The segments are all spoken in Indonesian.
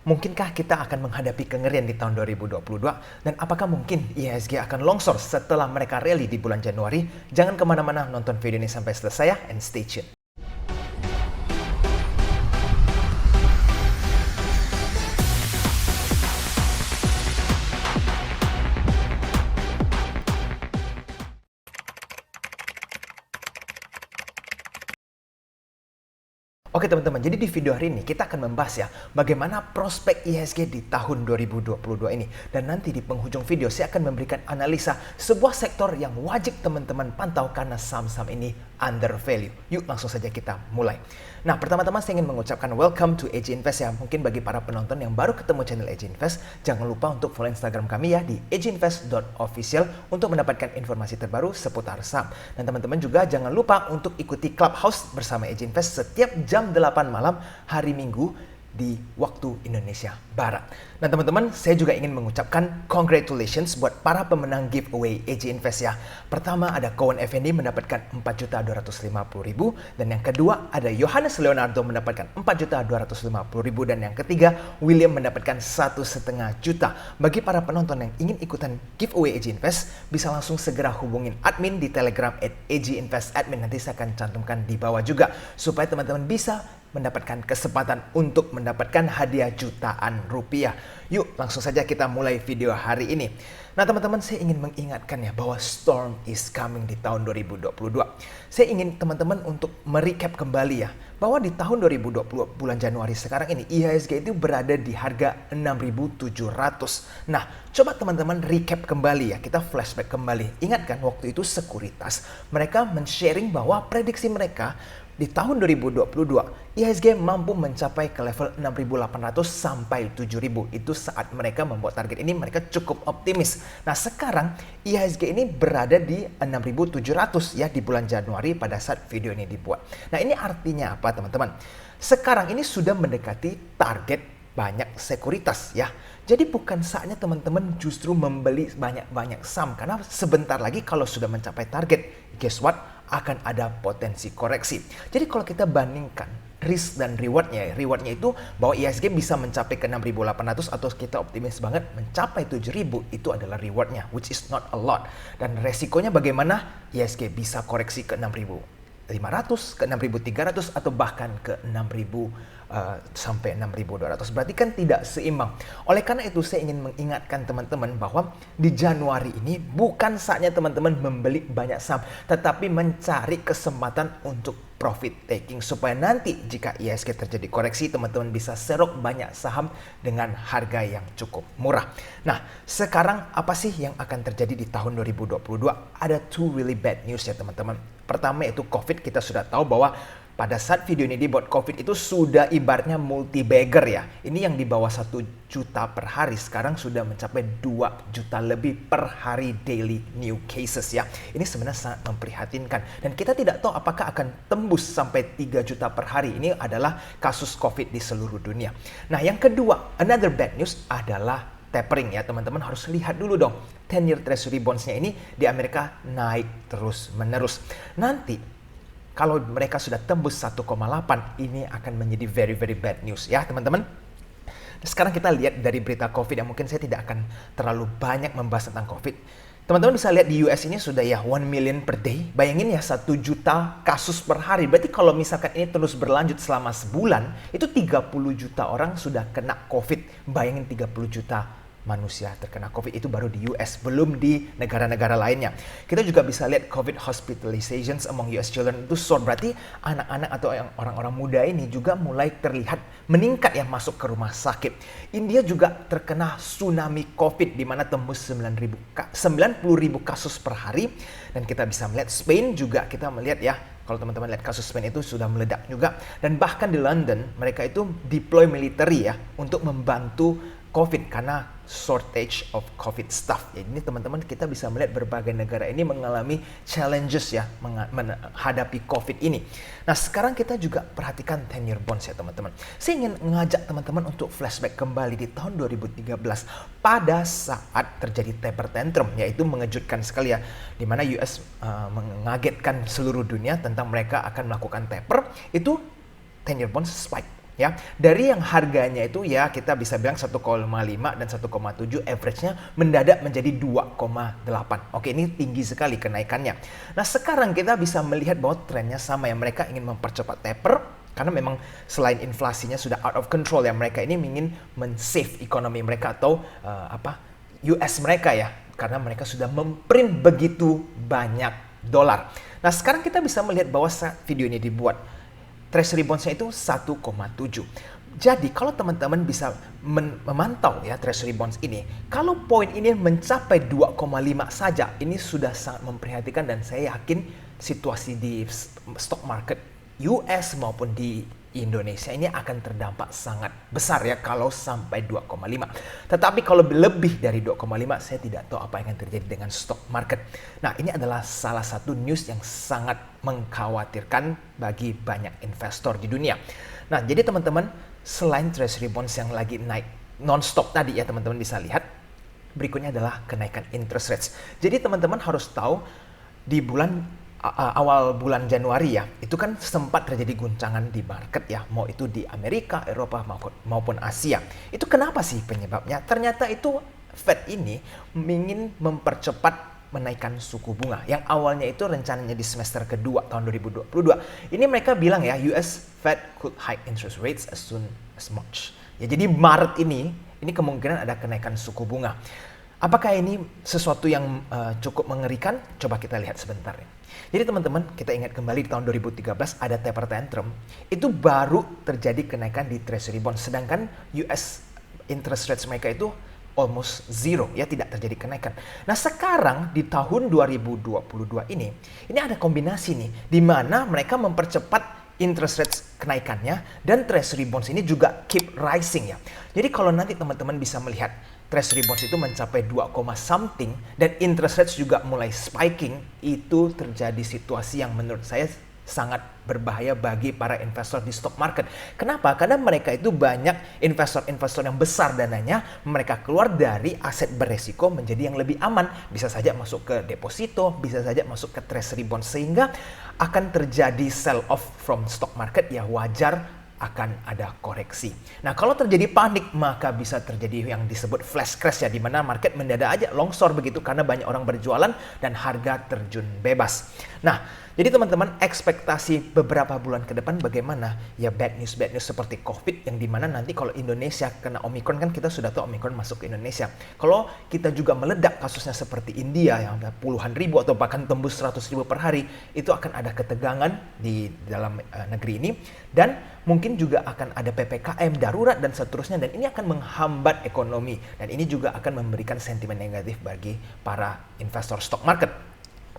Mungkinkah kita akan menghadapi kengerian di tahun 2022? Dan apakah mungkin IHSG akan longsor setelah mereka rally di bulan Januari? Jangan kemana-mana, nonton video ini sampai selesai ya, and stay tuned. Oke teman-teman, jadi di video hari ini kita akan membahas ya bagaimana prospek IHSG di tahun 2022 ini. Dan nanti di penghujung video saya akan memberikan analisa sebuah sektor yang wajib teman-teman pantau karena saham-saham ini under value. Yuk langsung saja kita mulai. Nah pertama-tama saya ingin mengucapkan welcome to AJ Invest ya. Mungkin bagi para penonton yang baru ketemu channel AJ Invest, jangan lupa untuk follow Instagram kami ya di ajinvest.official untuk mendapatkan informasi terbaru seputar saham. Dan teman-teman juga jangan lupa untuk ikuti Clubhouse bersama AJ Invest setiap jam 8 malam hari Minggu di waktu Indonesia Barat. Nah teman-teman, saya juga ingin mengucapkan congratulations buat para pemenang giveaway AJ Invest ya. Pertama ada Kowen Effendi mendapatkan 4.250.000 dan yang kedua ada Yohanes Leonardo mendapatkan 4.250.000 dan yang ketiga William mendapatkan 1,5 juta. Bagi para penonton yang ingin ikutan giveaway AJ Invest bisa langsung segera hubungin admin di Telegram @AJInvestAdmin, nanti saya akan cantumkan di bawah juga supaya teman-teman bisa mendapatkan kesempatan untuk mendapatkan hadiah jutaan rupiah. Yuk langsung saja kita mulai video hari ini. Nah teman-teman, saya ingin mengingatkan ya bahwa storm is coming di tahun 2022. Saya ingin teman-teman untuk merecap kembali ya bahwa di tahun 2020 bulan Januari sekarang ini IHSG itu berada di harga 6.700. Nah coba teman-teman recap kembali ya, kita flashback kembali. Ingat kan waktu itu sekuritas mereka men-sharing bahwa prediksi mereka di tahun 2022, IHSG mampu mencapai ke level 6.800 sampai 7.000. Itu saat mereka membuat target ini, mereka cukup optimis. Nah sekarang IHSG ini berada di 6.700 ya di bulan Januari pada saat video ini dibuat. Nah ini artinya apa teman-teman? Sekarang ini sudah mendekati target banyak sekuritas ya. Jadi bukan saatnya teman-teman justru membeli banyak-banyak saham. Karena sebentar lagi kalau sudah mencapai target, guess what? Akan ada potensi koreksi. Jadi kalau kita bandingkan risk dan rewardnya itu bahwa IHSG bisa mencapai ke 6.800 atau kita optimis banget mencapai 7.000, itu adalah rewardnya, which is not a lot. Dan resikonya bagaimana? IHSG bisa koreksi ke 6.500, ke 6.300 atau bahkan ke 6.000 sampai 6.200. Berarti kan tidak seimbang. Oleh karena itu saya ingin mengingatkan teman-teman bahwa di Januari ini bukan saatnya teman-teman membeli banyak saham, tetapi mencari kesempatan untuk profit taking supaya nanti jika IHSG terjadi koreksi teman-teman bisa serok banyak saham dengan harga yang cukup murah. Nah, sekarang apa sih yang akan terjadi di tahun 2022? Ada two really bad news ya teman-teman. Pertama yaitu COVID. Kita sudah tahu bahwa pada saat video ini dibuat, COVID itu sudah ibaratnya multi-bagger ya. Ini yang di bawah 1 juta per hari sekarang sudah mencapai 2 juta lebih per hari daily new cases ya. Ini sebenarnya sangat memprihatinkan. Dan kita tidak tahu apakah akan tembus sampai 3 juta per hari. Ini adalah kasus COVID di seluruh dunia. Nah yang kedua, another bad news adalah tapering ya teman-teman, harus lihat dulu dong 10-year treasury bonds-nya ini di Amerika naik terus menerus. Nanti kalau mereka sudah tembus 1,8, ini akan menjadi very very bad news ya teman-teman. Sekarang kita lihat dari berita COVID yang mungkin saya tidak akan terlalu banyak membahas tentang COVID. Teman-teman bisa lihat di US ini sudah ya 1 million per day. Bayangin ya 1 juta kasus per hari. Berarti kalau misalkan ini terus berlanjut selama sebulan, itu 30 juta orang sudah kena COVID. Bayangin 30 juta manusia terkena COVID, itu baru di US, belum di negara-negara lainnya. Kita juga bisa lihat COVID hospitalizations among US children itu soar, berarti anak-anak atau orang-orang muda ini juga mulai terlihat meningkat ya masuk ke rumah sakit. India juga terkena tsunami COVID di mana tembus 90.000 kasus per hari, dan kita bisa melihat Spain juga kita melihat ya. Kalau teman-teman lihat kasus Spain itu sudah meledak juga, dan bahkan di London mereka itu deploy military ya untuk membantu COVID karena shortage of COVID staff. Jadi ini teman-teman kita bisa melihat berbagai negara ini mengalami challenges ya menghadapi COVID ini. Nah sekarang kita juga perhatikan 10-year bonds ya teman-teman. Saya ingin mengajak teman-teman untuk flashback kembali di tahun 2013 pada saat terjadi taper tantrum, yaitu mengejutkan sekali ya, di mana US mengagetkan seluruh dunia tentang mereka akan melakukan taper. Itu 10-year bonds spike ya. Dari yang harganya itu ya kita bisa bilang 1,5 dan 1,7, average-nya mendadak menjadi 2,8. Oke, ini tinggi sekali kenaikannya. Nah, sekarang kita bisa melihat bahwa trennya sama ya. Mereka ingin mempercepat taper karena memang selain inflasinya sudah out of control ya, mereka ini ingin men-save ekonomi mereka atau US mereka ya, karena mereka sudah memprint begitu banyak dolar. Nah, sekarang kita bisa melihat bahwa saat video ini dibuat, Treasury bonds-nya itu 1,7. Jadi kalau teman-teman bisa memantau ya Treasury bonds ini, kalau poin ini mencapai 2,5 saja, ini sudah sangat memprihatinkan dan saya yakin situasi di stock market US maupun di Indonesia ini akan terdampak sangat besar ya kalau sampai 2,5. Tetapi kalau lebih dari 2,5 saya tidak tahu apa yang akan terjadi dengan stock market. Nah, ini adalah salah satu news yang sangat mengkhawatirkan bagi banyak investor di dunia. Nah, jadi teman-teman, selain treasury bonds yang lagi naik non-stop tadi ya teman-teman bisa lihat, berikutnya adalah kenaikan interest rates. Jadi teman-teman harus tahu di awal bulan Januari ya, itu kan sempat terjadi guncangan di market ya, mau itu di Amerika, Eropa maupun Asia. Itu kenapa sih penyebabnya? Ternyata itu Fed ini ingin mempercepat menaikkan suku bunga. Yang awalnya itu rencananya di semester kedua tahun 2022. Ini mereka bilang ya, US Fed could hike interest rates as soon as March. Ya, jadi Maret ini kemungkinan ada kenaikan suku bunga. Apakah ini sesuatu yang cukup mengerikan? Coba kita lihat sebentar ya. Jadi teman-teman, kita ingat kembali di tahun 2013 ada taper tantrum. Itu baru terjadi kenaikan di treasury bond. Sedangkan US interest rates mereka itu almost zero, ya tidak terjadi kenaikan. Nah sekarang di tahun 2022 ini ada kombinasi nih, di mana mereka mempercepat interest rates kenaikannya dan treasury bonds ini juga keep rising ya. Jadi kalau nanti teman-teman bisa melihat Treasury bonds itu mencapai 2, something dan interest rates juga mulai spiking, itu terjadi situasi yang menurut saya sangat berbahaya bagi para investor di stock market. Kenapa? Karena mereka itu banyak investor-investor yang besar dananya, mereka keluar dari aset beresiko menjadi yang lebih aman. Bisa saja masuk ke deposito, bisa saja masuk ke treasury bonds, sehingga akan terjadi sell off from stock market ya, wajar akan ada koreksi. Nah, kalau terjadi panik, maka bisa terjadi yang disebut flash crash ya, di mana market mendadak aja longsor begitu karena banyak orang berjualan dan harga terjun bebas. Nah, jadi teman-teman, ekspektasi beberapa bulan ke depan bagaimana? Ya bad news seperti COVID, yang dimana nanti kalau Indonesia kena Omicron, kan kita sudah tahu Omicron masuk ke Indonesia. Kalau kita juga meledak kasusnya seperti India yang ada puluhan ribu atau bahkan tembus 100 ribu per hari, itu akan ada ketegangan di dalam negeri ini. Dan mungkin juga akan ada PPKM darurat dan seterusnya, dan ini akan menghambat ekonomi dan ini juga akan memberikan sentimen negatif bagi para investor stock market.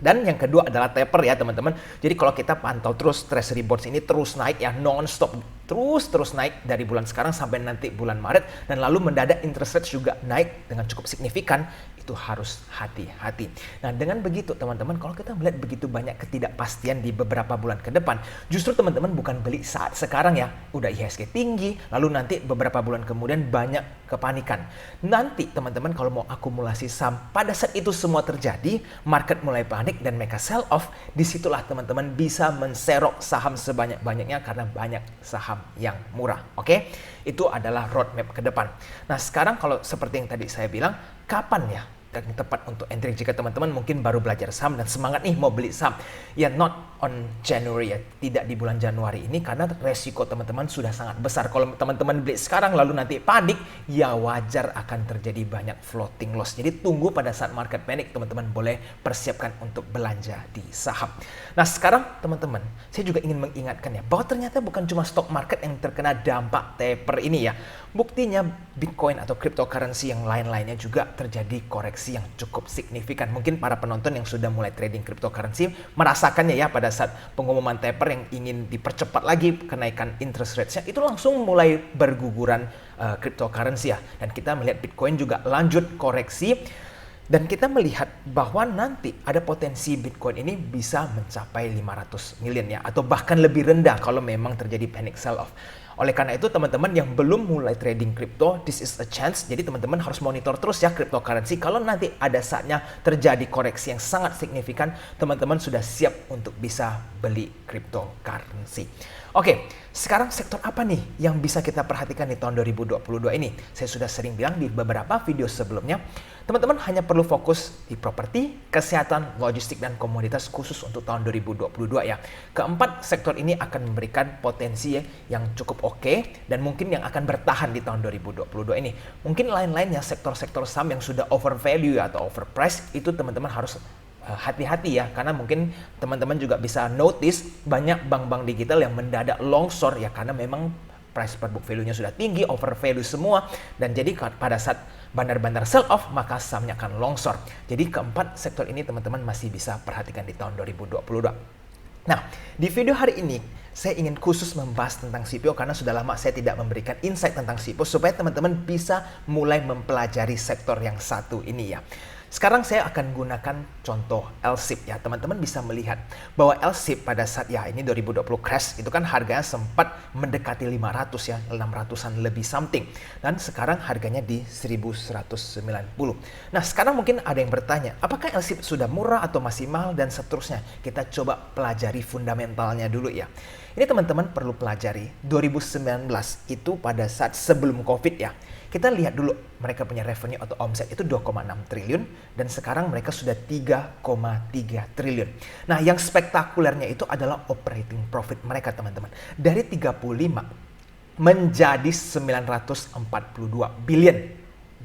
Dan yang kedua adalah taper ya teman-teman. Jadi kalau kita pantau terus treasury bonds ini terus naik ya, non-stop terus naik dari bulan sekarang sampai nanti bulan Maret, dan lalu mendadak interest rates juga naik dengan cukup signifikan, itu harus hati-hati. Nah, dengan begitu teman-teman, kalau kita melihat begitu banyak ketidakpastian di beberapa bulan ke depan, justru teman-teman bukan beli saat sekarang ya, udah IHSG tinggi, lalu nanti beberapa bulan kemudian banyak kepanikan. Nanti teman-teman kalau mau akumulasi saham, pada saat itu semua terjadi, market mulai panik dan mereka sell off, disitulah teman-teman bisa menserok saham sebanyak-banyaknya karena banyak saham yang murah. Oke? Itu adalah roadmap ke depan. Nah, sekarang kalau seperti yang tadi saya bilang, kapan ya yang tepat untuk entry jika teman-teman mungkin baru belajar saham dan semangat nih mau beli saham? Ya not on January ya, tidak di bulan Januari ini, karena resiko teman-teman sudah sangat besar. Kalau teman-teman beli sekarang lalu nanti panik, ya wajar akan terjadi banyak floating loss. Jadi tunggu pada saat market panic, teman-teman boleh persiapkan untuk belanja di saham. Nah sekarang teman-teman, saya juga ingin mengingatkan ya, bahwa ternyata bukan cuma stock market yang terkena dampak taper ini ya. Buktinya Bitcoin atau cryptocurrency yang lain-lainnya juga terjadi koreksi yang cukup signifikan. Mungkin para penonton yang sudah mulai trading cryptocurrency merasakannya ya, pada saat pengumuman taper yang ingin dipercepat lagi kenaikan interest rates-nya, itu langsung mulai berguguran cryptocurrency ya. Dan kita melihat Bitcoin juga lanjut koreksi. Dan kita melihat bahwa nanti ada potensi Bitcoin ini bisa mencapai 500 million ya, atau bahkan lebih rendah kalau memang terjadi panic sell-off. Oleh karena itu teman-teman yang belum mulai trading crypto, this is a chance. Jadi teman-teman harus monitor terus ya cryptocurrency. Kalau nanti ada saatnya terjadi koreksi yang sangat signifikan, teman-teman sudah siap untuk bisa beli cryptocurrency. Oke, sekarang sektor apa nih yang bisa kita perhatikan di tahun 2022 ini? Saya sudah sering bilang di beberapa video sebelumnya, teman-teman hanya perlu fokus di properti, kesehatan, logistik, dan komoditas khusus untuk tahun 2022 ya. Keempat, sektor ini akan memberikan potensi yang cukup oke dan mungkin yang akan bertahan di tahun 2022 ini. Mungkin lain-lainnya sektor-sektor saham yang sudah overvalue atau overpriced itu teman-teman harus hati-hati ya, karena mungkin teman-teman juga bisa notice banyak bank-bank digital yang mendadak longsor ya, karena memang price per book value-nya sudah tinggi, overvalue semua, dan jadi pada saat bandar-bandar sell off maka sahamnya akan longsor. Jadi keempat sektor ini teman-teman masih bisa perhatikan di tahun 2022. Nah, di video hari ini saya ingin khusus membahas tentang CPO karena sudah lama saya tidak memberikan insight tentang CPO supaya teman-teman bisa mulai mempelajari sektor yang satu ini ya. Sekarang saya akan gunakan contoh LSIP ya. Teman-teman bisa melihat bahwa LSIP pada saat ya ini 2020 crash itu kan harganya sempat mendekati 500 ya, 600-an lebih something. Dan sekarang harganya di 1190. Nah, sekarang mungkin ada yang bertanya, apakah LSIP sudah murah atau masih mahal dan seterusnya? Kita coba pelajari fundamentalnya dulu ya. Ini teman-teman perlu pelajari 2019 itu pada saat sebelum Covid ya. Kita lihat dulu mereka punya revenue atau omset itu 2,6 triliun dan sekarang mereka sudah 3,3 triliun. Nah, yang spektakulernya itu adalah operating profit mereka teman-teman. Dari 35 menjadi 942 billion.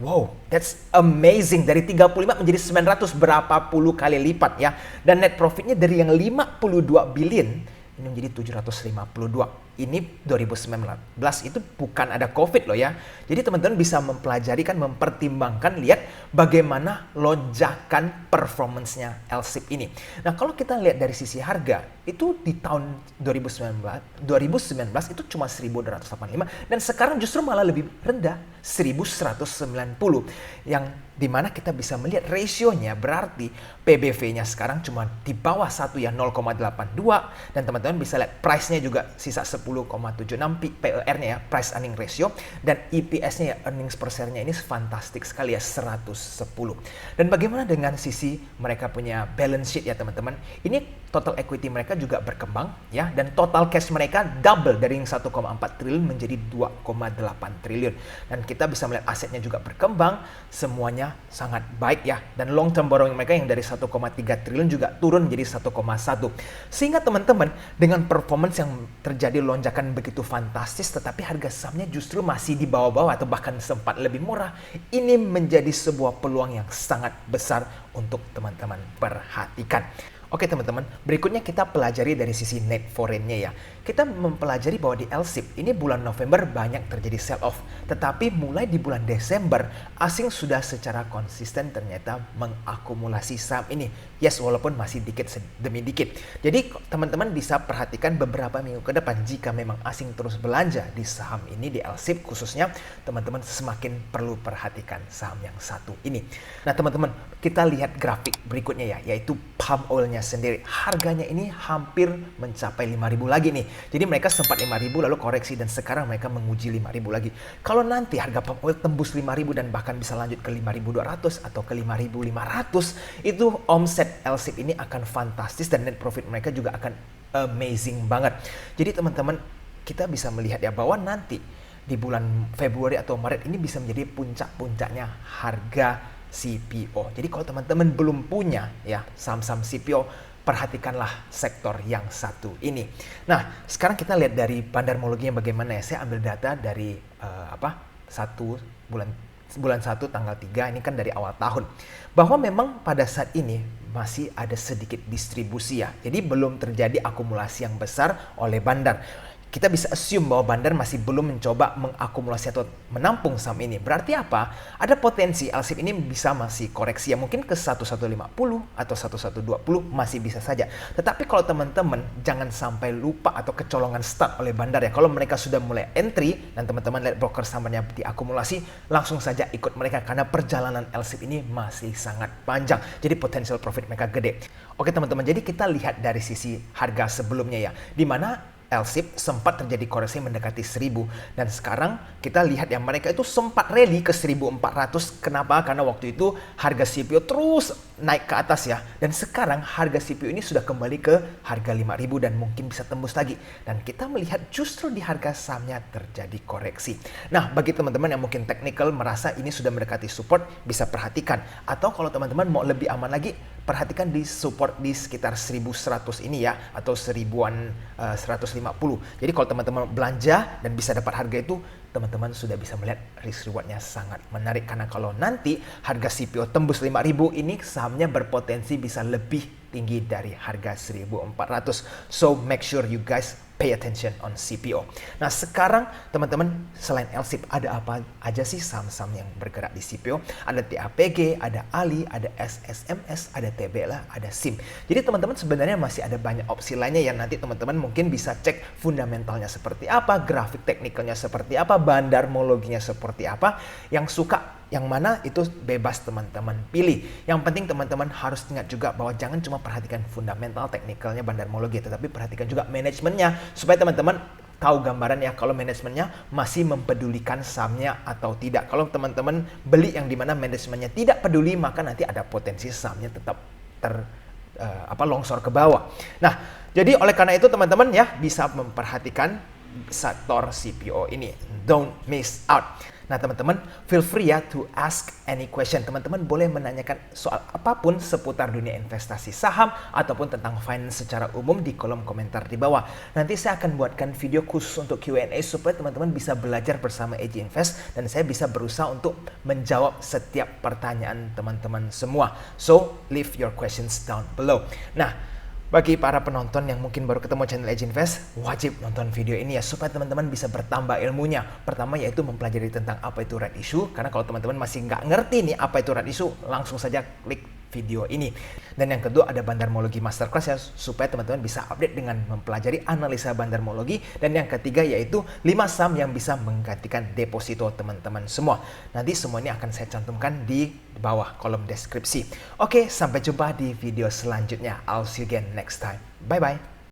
Wow, that's amazing. Dari 35 menjadi 900 berapa puluh kali lipat ya. Dan net profitnya dari yang 52 billion ini menjadi 752. Ini 2019 itu bukan ada COVID loh ya. Jadi teman-teman bisa mempelajari kan, mempertimbangkan, lihat bagaimana lonjakan performance-nya LSIP ini. Nah, kalau kita lihat dari sisi harga, itu di tahun 2019 itu cuma 1.285 dan sekarang justru malah lebih rendah, 1.190. Yang dimana kita bisa melihat rasionya berarti PBV-nya sekarang cuma di bawah 1 ya, 0,82 dan teman-teman bisa lihat price-nya juga sisa 10,76 PER-nya ya, price earning ratio, dan EPS-nya ya, earnings per share-nya ini fantastik sekali ya, 110. Dan bagaimana dengan sisi mereka punya balance sheet ya teman-teman? Ini total equity mereka juga berkembang ya, dan total cash mereka double dari yang 1,4 triliun menjadi 2,8 triliun. Dan kita bisa melihat asetnya juga berkembang, semuanya sangat baik ya. Dan long term borrowing mereka yang dari 1,3 triliun juga turun menjadi 1,1. Sehingga teman-teman dengan performance yang terjadi lonjakan begitu fantastis tetapi harga sahamnya justru masih di bawah-bawah atau bahkan sempat lebih murah. Ini menjadi sebuah peluang yang sangat besar untuk teman-teman perhatikan. Oke teman-teman, berikutnya kita pelajari dari sisi net foreign-nya ya. Kita mempelajari bahwa di LSIP ini bulan November banyak terjadi sell off. Tetapi mulai di bulan Desember, asing sudah secara konsisten ternyata mengakumulasi saham ini. Yes, walaupun masih dikit demi dikit. Jadi teman-teman bisa perhatikan beberapa minggu ke depan jika memang asing terus belanja di saham ini, di LSIP khususnya, teman-teman semakin perlu perhatikan saham yang satu ini. Nah teman-teman, kita lihat grafik berikutnya ya, yaitu palm oil-nya sendiri. Harganya ini hampir mencapai 5.000 lagi nih. Jadi mereka sempat 5.000 lalu koreksi dan sekarang mereka menguji 5.000 lagi. Kalau nanti harga palm oil tembus 5.000 dan bahkan bisa lanjut ke 5.200 atau ke 5.500, itu omset LSIP ini akan fantastis dan net profit mereka juga akan amazing banget. Jadi teman-teman, kita bisa melihat ya bahwa nanti di bulan Februari atau Maret ini bisa menjadi puncak-puncaknya harga CPO. Jadi kalau teman-teman belum punya ya saham-saham CPO, perhatikanlah sektor yang satu ini. Nah, sekarang kita lihat dari bandarmologinya bagaimana ya. Saya ambil data dari bulan 1 tanggal 3 ini kan dari awal tahun. Bahwa memang pada saat ini masih ada sedikit distribusi ya. Jadi belum terjadi akumulasi yang besar oleh bandar. Kita bisa assume bahwa bandar masih belum mencoba mengakumulasi atau menampung saham ini. Berarti apa? Ada potensi LSIP ini bisa masih koreksi ya, mungkin ke 1150 atau 1120 masih bisa saja. Tetapi kalau teman-teman jangan sampai lupa atau kecolongan start oleh bandar ya. Kalau mereka sudah mulai entry dan teman-teman lihat broker sahamnya diakumulasi, langsung saja ikut mereka karena perjalanan LSIP ini masih sangat panjang. Jadi potensial profit mereka gede. Oke teman-teman, jadi kita lihat dari sisi harga sebelumnya ya, di mana LSIP sempat terjadi koreksi mendekati 1000 dan sekarang kita lihat ya mereka itu sempat rally ke 1400. Kenapa? Karena waktu itu harga CPO terus naik ke atas ya, dan sekarang harga CPO ini sudah kembali ke harga 5000 dan mungkin bisa tembus lagi, dan kita melihat justru di harga sahamnya terjadi koreksi. Nah, bagi teman-teman yang mungkin technical merasa ini sudah mendekati support, bisa perhatikan, atau kalau teman-teman mau lebih aman lagi, perhatikan di support di sekitar 1100 ini ya, atau 1150. Jadi kalau teman-teman belanja dan bisa dapat harga itu, teman-teman sudah bisa melihat risk rewardnya sangat menarik, karena kalau nanti harga CPO tembus 5000 ini sahamnya berpotensi bisa lebih tinggi dari harga 1400. So make sure you guys pay attention on CPO. Nah, sekarang teman-teman selain LSIP ada apa aja sih saham-saham yang bergerak di CPO? Ada TAPG, ada ALI, ada SSMS, ada TBLA, ada SIM. Jadi teman-teman sebenarnya masih ada banyak opsi lainnya yang nanti teman-teman mungkin bisa cek fundamentalnya seperti apa, grafik teknikalnya seperti apa, bandarmologinya seperti apa. Yang suka yang mana itu bebas teman-teman pilih. Yang penting teman-teman harus ingat juga bahwa jangan cuma perhatikan fundamental, teknikalnya, bandarmologi, tetapi perhatikan juga manajemennya supaya teman-teman tahu gambaran ya kalau manajemennya masih mempedulikan sahamnya atau tidak. Kalau teman-teman beli yang dimana manajemennya tidak peduli, maka nanti ada potensi sahamnya tetap longsor ke bawah. Nah, jadi oleh karena itu teman-teman ya bisa memperhatikan sektor CPO ini. Don't miss out. Nah teman-teman, feel free ya to ask any question. Teman-teman boleh menanyakan soal apapun seputar dunia investasi saham ataupun tentang finance secara umum di kolom komentar di bawah. Nanti saya akan buatkan video khusus untuk Q&A supaya teman-teman bisa belajar bersama AG Invest dan saya bisa berusaha untuk menjawab setiap pertanyaan teman-teman semua. So, leave your questions down below. Nah, bagi para penonton yang mungkin baru ketemu channel AG Invest, wajib nonton video ini ya supaya teman-teman bisa bertambah ilmunya. Pertama yaitu mempelajari tentang apa itu red issue, karena kalau teman-teman masih nggak ngerti nih apa itu red issue, langsung saja klik video ini. Dan yang kedua ada bandarmologi masterclass ya, supaya teman-teman bisa update dengan mempelajari analisa bandarmologi. Dan yang ketiga yaitu 5 saham yang bisa menggantikan deposito teman-teman semua. Nanti semuanya akan saya cantumkan di bawah kolom deskripsi. Oke, sampai jumpa di video selanjutnya. I'll see you again next time. Bye-bye.